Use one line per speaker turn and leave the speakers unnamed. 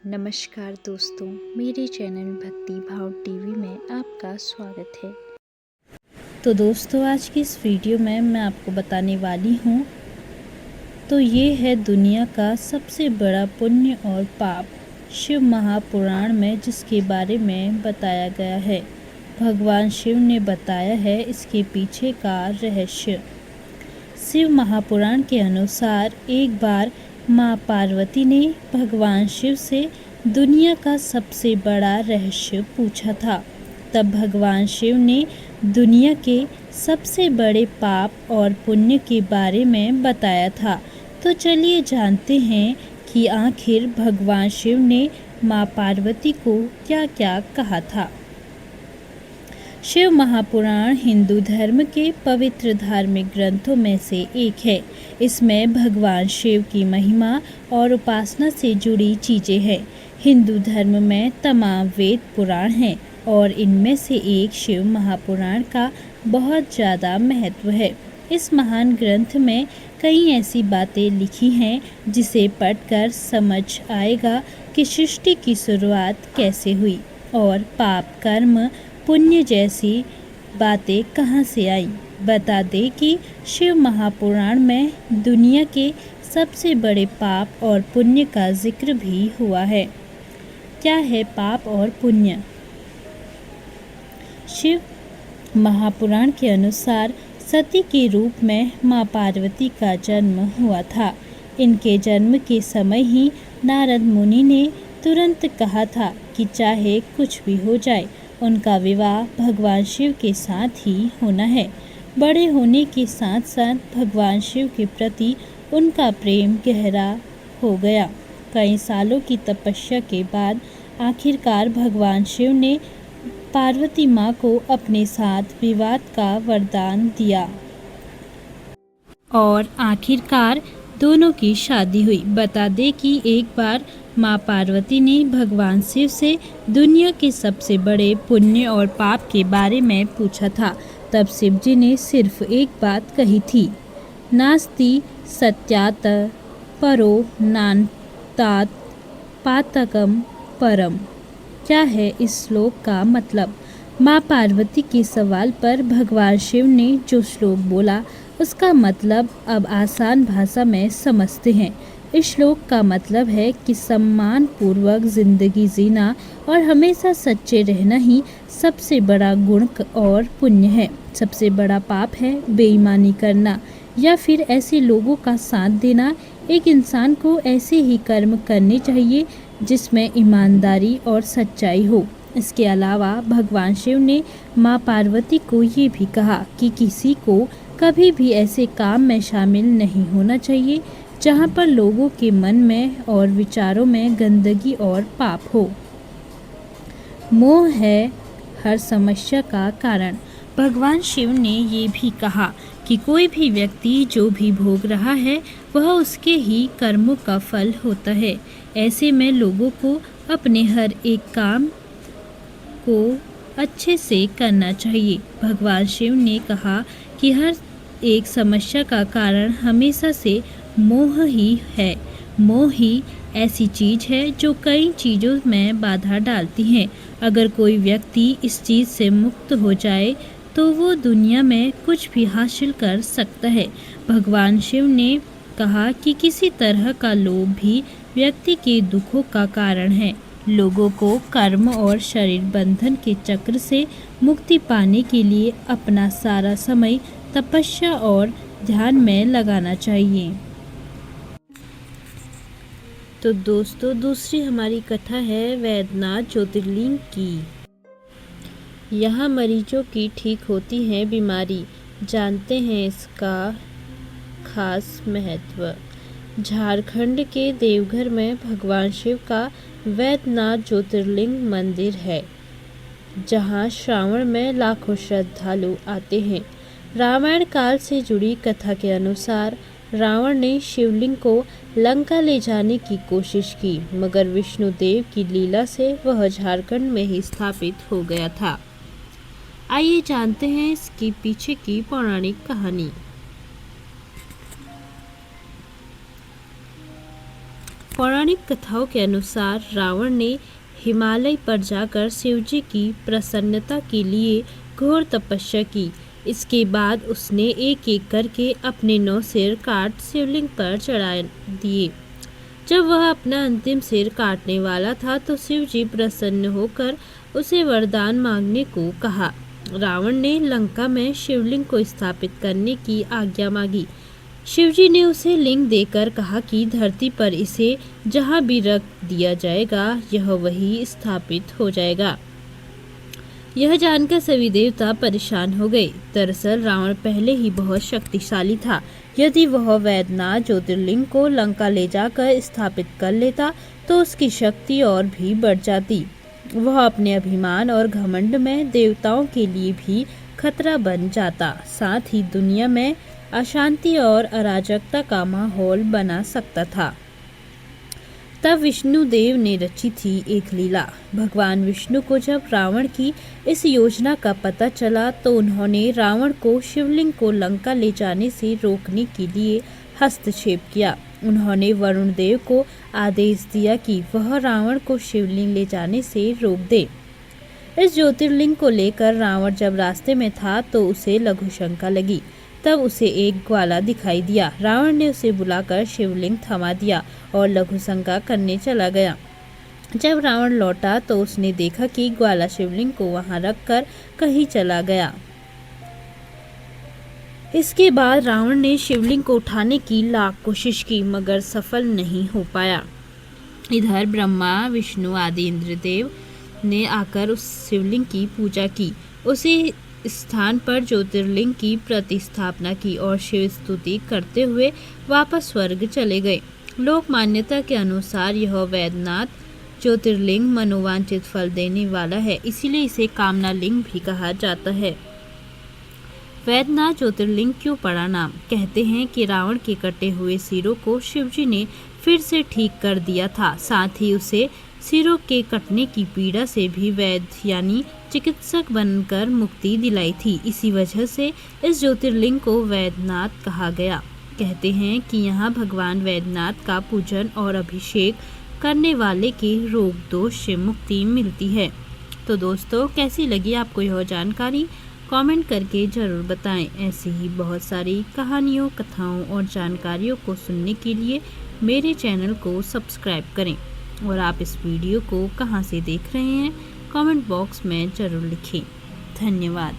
नमस्कार दोस्तों, मेरे चैनल भक्ति भाव टीवी में आपका स्वागत है। तो दोस्तों, आज की इस वीडियो में मैं आपको बताने वाली हूँ तो ये है दुनिया का सबसे बड़ा पुण्य और पाप शिव महापुराण में जिसके बारे में बताया गया है। भगवान शिव ने बताया है इसके पीछे का रहस्य। शिव महापुराण के अनुसार एक बार माँ पार्वती ने भगवान शिव से दुनिया का सबसे बड़ा रहस्य पूछा था। तब भगवान शिव ने दुनिया के सबसे बड़े पाप और पुण्य के बारे में बताया था। तो चलिए जानते हैं कि आखिर भगवान शिव ने माँ पार्वती को क्या क्या कहा था। शिव महापुराण हिंदू धर्म के पवित्र धार्मिक ग्रंथों में से एक है। इसमें भगवान शिव की महिमा और उपासना से जुड़ी चीज़ें हैं। हिंदू धर्म में तमाम वेद पुराण हैं और इनमें से एक शिव महापुराण का बहुत ज़्यादा महत्व है। इस महान ग्रंथ में कई ऐसी बातें लिखी हैं जिसे पढ़कर समझ आएगा कि सृष्टि की शुरुआत कैसे हुई और पाप कर्म पुण्य जैसी बातें कहाँ से आई। बता दें कि शिव महापुराण में दुनिया के सबसे बड़े पाप और पुण्य का जिक्र भी हुआ है। क्या है पाप और पुण्य? शिव महापुराण के अनुसार सती के रूप में माँ पार्वती का जन्म हुआ था। इनके जन्म के समय ही नारद मुनि ने तुरंत कहा था कि चाहे कुछ भी हो जाए उनका विवाह भगवान शिव के साथ ही होना है। बड़े होने के साथ साथ भगवान शिव के प्रति उनका प्रेम गहरा हो गया। कई सालों की तपस्या के बाद आखिरकार भगवान शिव ने पार्वती माँ को अपने साथ विवाह का वरदान दिया और आखिरकार दोनों की शादी हुई। बता दें कि एक बार माँ पार्वती ने भगवान शिव से दुनिया के सबसे बड़े पुण्य और पाप के बारे में पूछा था। तब शिव जी ने सिर्फ एक बात कही थी, नास्ति सत्यात परो नान्तात पातकम परम। क्या है इस श्लोक का मतलब? माँ पार्वती के सवाल पर भगवान शिव ने जो श्लोक बोला उसका मतलब अब आसान भाषा में समझते हैं। इस श्लोक का मतलब है कि सम्मान पूर्वक जिंदगी जीना और हमेशा सच्चे रहना ही सबसे बड़ा गुण और पुण्य है। सबसे बड़ा पाप है बेईमानी करना या फिर ऐसे लोगों का साथ देना। एक इंसान को ऐसे ही कर्म करने चाहिए जिसमें ईमानदारी और सच्चाई हो। इसके अलावा भगवान शिव ने माँ पार्वती को ये भी कहा कि किसी को कभी भी ऐसे काम में शामिल नहीं होना चाहिए जहाँ पर लोगों के मन में और विचारों में गंदगी और पाप हो। मोह है हर समस्या का कारण। भगवान शिव ने ये भी कहा कि कोई भी व्यक्ति जो भी भोग रहा है वह उसके ही कर्मों का फल होता है। ऐसे में लोगों को अपने हर एक काम को अच्छे से करना चाहिए। भगवान शिव ने कहा कि हर एक समस्या का कारण हमेशा से मोह ही है। मोह ही ऐसी चीज़ है जो कई चीज़ों में बाधा डालती है। अगर कोई व्यक्ति इस चीज़ से मुक्त हो जाए तो वो दुनिया में कुछ भी हासिल कर सकता है। भगवान शिव ने कहा कि किसी तरह का लोभ भी व्यक्ति के दुखों का कारण है। लोगों को कर्म और शरीर बंधन के चक्र से मुक्ति पाने के लिए अपना सारा समय तपस्या और ध्यान में लगाना चाहिए। तो दोस्तों, दूसरी हमारी कथा है वैद्यनाथ ज्योतिर्लिंग की। यहाँ मरीजों की ठीक होती है बीमारी। जानते हैं इसका खास महत्व। झारखंड के देवघर में भगवान शिव का वैद्यनाथ ज्योतिर्लिंग मंदिर है, जहाँ श्रावण में लाखों श्रद्धालु आते हैं। रामायण काल से जुड़ी कथा के अनुसार रावण ने शिवलिंग को लंका ले जाने की कोशिश की, मगर विष्णुदेव की लीला से वह झारखंड में ही स्थापित हो गया था। आइए जानते हैं इसके पीछे की पौराणिक कहानी। पौराणिक कथाओं के अनुसार रावण ने हिमालय पर जाकर शिवजी की प्रसन्नता के लिए घोर तपस्या की। इसके बाद उसने एक एक करके अपने 9 सिर काट शिवलिंग पर चढ़ा दिए। जब वह अपना अंतिम सिर काटने वाला था तो शिवजी प्रसन्न होकर उसे वरदान मांगने को कहा। रावण ने लंका में शिवलिंग को स्थापित करने की आज्ञा मांगी। शिवजी ने उसे लिंग देकर कहा कि धरती पर इसे जहाँ भी रख दिया जाएगा यह वही स्थापित हो जाएगा। यह जानकर सभी देवता परेशान हो गए। दरअसल रावण पहले ही बहुत शक्तिशाली था। यदि वह वैद्यनाथ ज्योतिर्लिंग को लंका ले जाकर स्थापित कर लेता तो उसकी शक्ति और भी बढ़ जाती। वह अपने अभिमान और घमंड में देवताओं के लिए भी खतरा बन जाता, साथ ही दुनिया में अशांति और अराजकता का माहौल बना सकता था। तब विष्णु देव ने रची थी एक लीला। भगवान विष्णु को जब रावण की इस योजना का पता चला तो उन्होंने रावण को शिवलिंग को लंका ले जाने से रोकने के लिए हस्तक्षेप किया। उन्होंने वरुण देव को आदेश दिया कि वह रावण को शिवलिंग ले जाने से रोक दे। इस ज्योतिर्लिंग को लेकर रावण जब रास्ते में था तो उसे लघु शंका लगी। तब उसे एक ग्वाला दिखाई दिया। रावण ने उसे बुलाकर शिवलिंग थमा दिया और लघु शंका करने चला गया। जब रावण लौटा तो उसने देखा कि ग्वाला शिवलिंग को वहां रखकर कहीं चला गया। इसके बाद रावण ने शिवलिंग को उठाने की लाख कोशिश की मगर सफल नहीं हो पाया। इधर ब्रह्मा, विष्णु आदि इंद्रदेव ने आकर उस शिवलिंग की पूजा की। उसी स्थान पर ज्योतिर्लिंग की प्रतिस्थापना की और शिव स्तुति करते हुए वापस स्वर्ग चले गए। लोक मान्यता के अनुसार यह वैद्यनाथ ज्योतिर्लिंग मनोवांछित फल देने वाला है, इसीलिए इसे कामना लिंग भी कहा जाता है। वैद्यनाथ ज्योतिर्लिंग क्यों पड़ा नाम? कहते हैं कि रावण के कटे हुए सिरों को शिवजी ने फिर से ठीक कर दिया था, साथ ही उसे सिरों के कटने की पीड़ा से भी वैद्य यानी चिकित्सक बनकर मुक्ति दिलाई थी। इसी वजह से इस ज्योतिर्लिंग को वैद्यनाथ कहा गया। कहते हैं कि यहाँ भगवान वैद्यनाथ का पूजन और अभिषेक करने वाले के रोग दोष से मुक्ति मिलती है। तो दोस्तों, कैसी लगी आपको यह जानकारी? कमेंट करके ज़रूर बताएं। ऐसी ही बहुत सारी कहानियों, कथाओं और जानकारियों को सुनने के लिए मेरे चैनल को सब्सक्राइब करें। और आप इस वीडियो को कहां से देख रहे हैं कमेंट बॉक्स में ज़रूर लिखें। धन्यवाद।